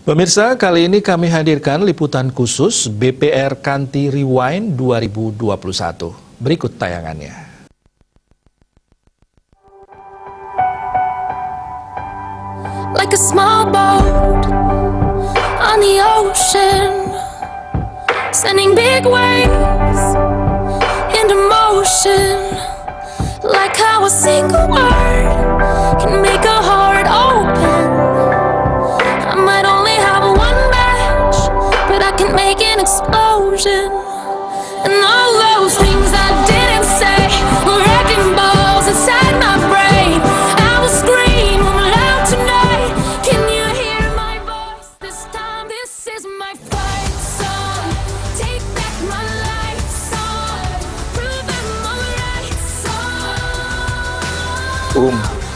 Pemirsa, kali ini kami hadirkan liputan khusus BPR Kanti Rewind 2021. Berikut tayangannya. Like a small boat on the ocean, sending big waves into motion. Like how a single word can make a heart open. I might only have one match, but I can make an explosion. And all those things I didn't say were wrecking balls inside my brain. I will scream loud tonight. Can you hear my voice? This time this is my fight song. Take back my life song. Prove I'm alright song.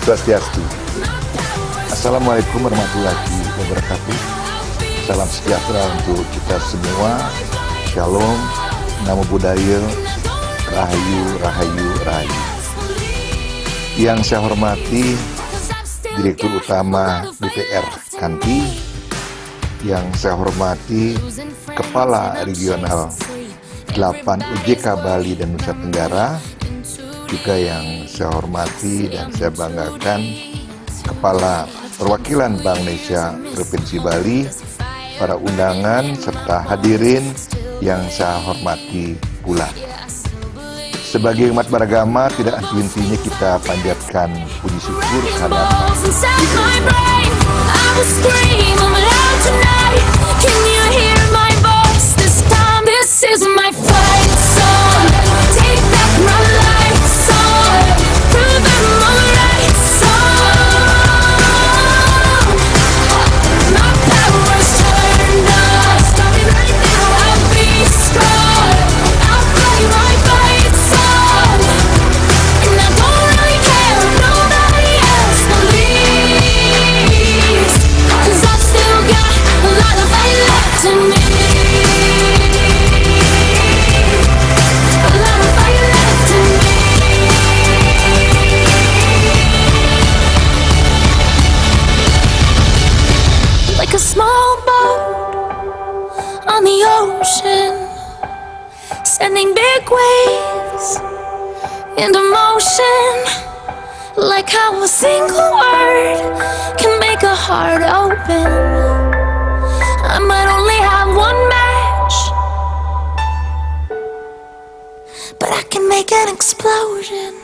Swastiastu. Assalamualaikum warahmatullahi wabarakatuh. Salam sejahtera untuk kita semua. Shalom, Namo Buddhaya, Rahayu, Rahayu, Rahayu. Yang saya hormati Direktur Utama BPR Kanti, yang saya hormati Kepala Regional 8 UJK Bali dan Nusa Tenggara, juga yang saya hormati dan saya banggakan Kepala Perwakilan Bank Indonesia Provinsi Bali, para undangan serta hadirin yang saya hormati pula. Sebagai umat beragama, tidak henti-hentinya kita panjatkan puji syukur karena like a small boat on the ocean, sending big waves into motion. Like how a single word can make a heart open. I might only have one match, but I can make an explosion.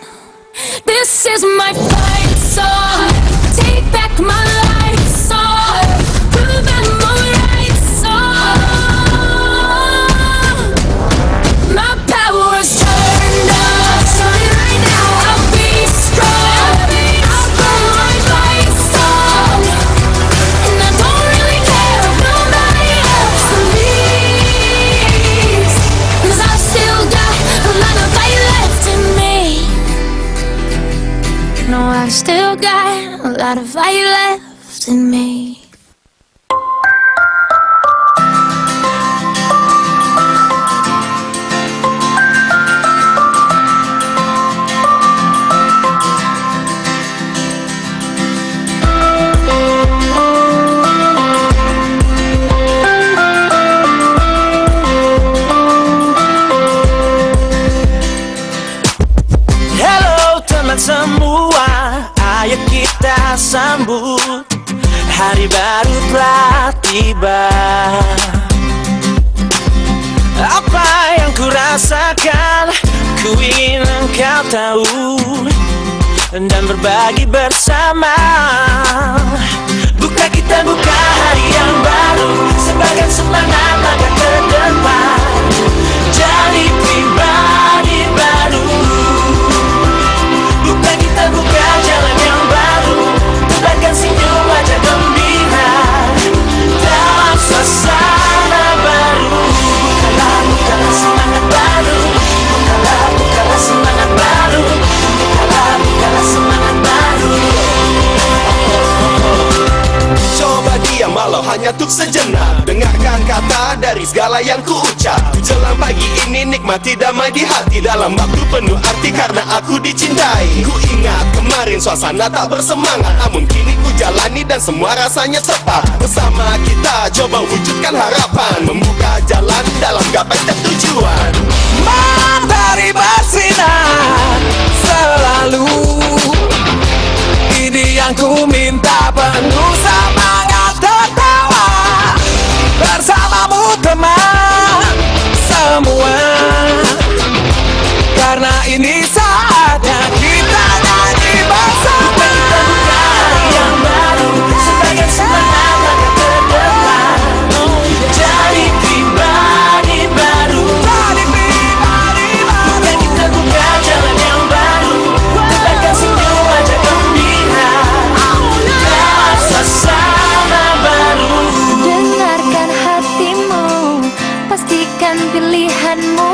This is my fight song. Take back my life song. Prove I'm alright song. My power's turned up. Starting right now, I'll be strong. I'll go my fight song. And I don't really care if nobody else believes, 'cause I've still got a lot of fight left in me. No, I've still got a lot of fight left in me. Halo teman semua, ayo kita sambut hari baru telah tiba. Apa yang ku rasakan, ku ingin engkau tahu dan berbagi bersama. Kita buka hari yang baru sebagai semangat langkah ke depan. Jadi pribadi baru. Kita buka jalan yang baru, tebarkan senyum wajah gembira dalam suasana baru. Bukalah semangat baru. Bukalah semangat baru. Bukalah semangat baru. Coba diam walau hanya untuk sejenak. Dengarkan kata dari segala yang ku ucap. Jelang pagi ini nikmati damai di hati. Dalam waktu penuh arti karena aku dicintai. Ku ingat kemarin suasana tak bersemangat, namun kini ku jalani dan semua rasanya tepat. Bersama kita mencoba wujudkan harapan, membuka jalan dalam gapai setiap tujuan. Matahari bersinar selalu, ini yang ku minta, penuh semangat tertawa bersamamu teman semua, karena ini saatnya kita nyanyi bersama. Yang baru sebagai semangat langkah ke depan, jadi pribadi baru, bukan kita buka jalan yang baru, tebarkan senyum aja gembira, suasana baru. Dengarkan hatimu, pastikan pilihanmu.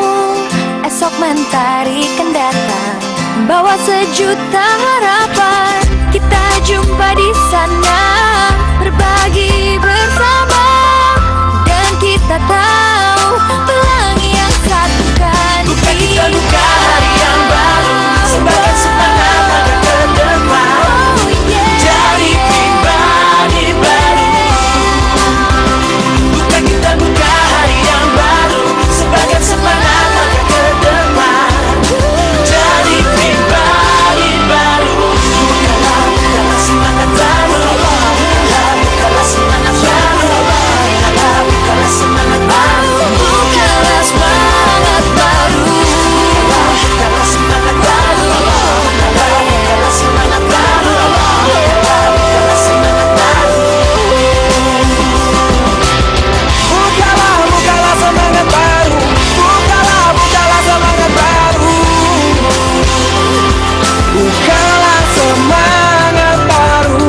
Esok mentari kan datang, bawa sejuta harapan. Kita jumpa di sana, berbagi bersama, dan kita tahu pelangi yang satukan Bukan kita buka hari yang baru, sebagai semangat langkah ke depan, jadi pribadi baru. Bukan kita buka hari yang baru, sebagai semangat langkah ke depan, jadi pribadi baru. Bukalah semangat baru, bukalah semangat baru, bukalah semangat baru, Bukanlah semangat baru. bukalah semangat baru, bukalah semangat baru, bukalah semangat baru. Bukalah semangat baru, bukalah semangat baru, bukalah semangat baru.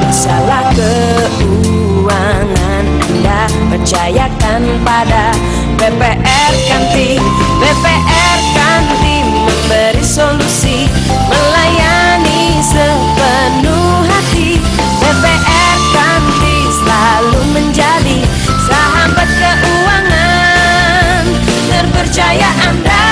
Masalah keuangan Anda percayakan pada BPR Kanti. BPR Kanti memberi solusi, melayani sepenuh hati. BPR Kanti selalu menjadi sahabat keuangan terpercaya Anda.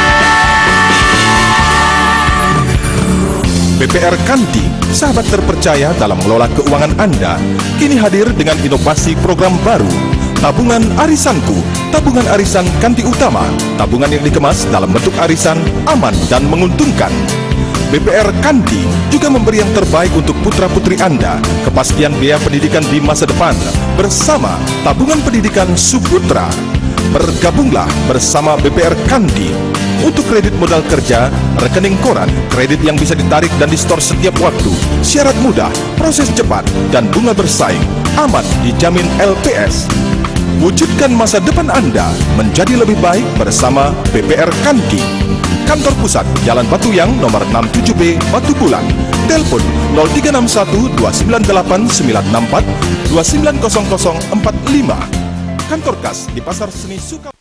BPR Kanti, sahabat terpercaya dalam mengelola keuangan Anda, kini hadir dengan inovasi program baru, Tabungan Arisanku. Tabungan arisan Kanti Utama, tabungan yang dikemas dalam bentuk arisan, aman dan menguntungkan. BPR Kanti juga memberi yang terbaik untuk putra-putri Anda, kepastian biaya pendidikan di masa depan, bersama Tabungan Pendidikan Suputra. Bergabunglah bersama BPR Kanti untuk kredit modal kerja, rekening koran, kredit yang bisa ditarik dan disetor setiap waktu, syarat mudah, proses cepat, dan bunga bersaing, aman dijamin LPS. Wujudkan masa depan Anda menjadi lebih baik bersama BPR Kanti. Kantor Pusat Jalan Batuyang nomor 67B Batu Bulan. Telepon 0361 298 964 290045. Kantor Kas di Pasar Seni Suka.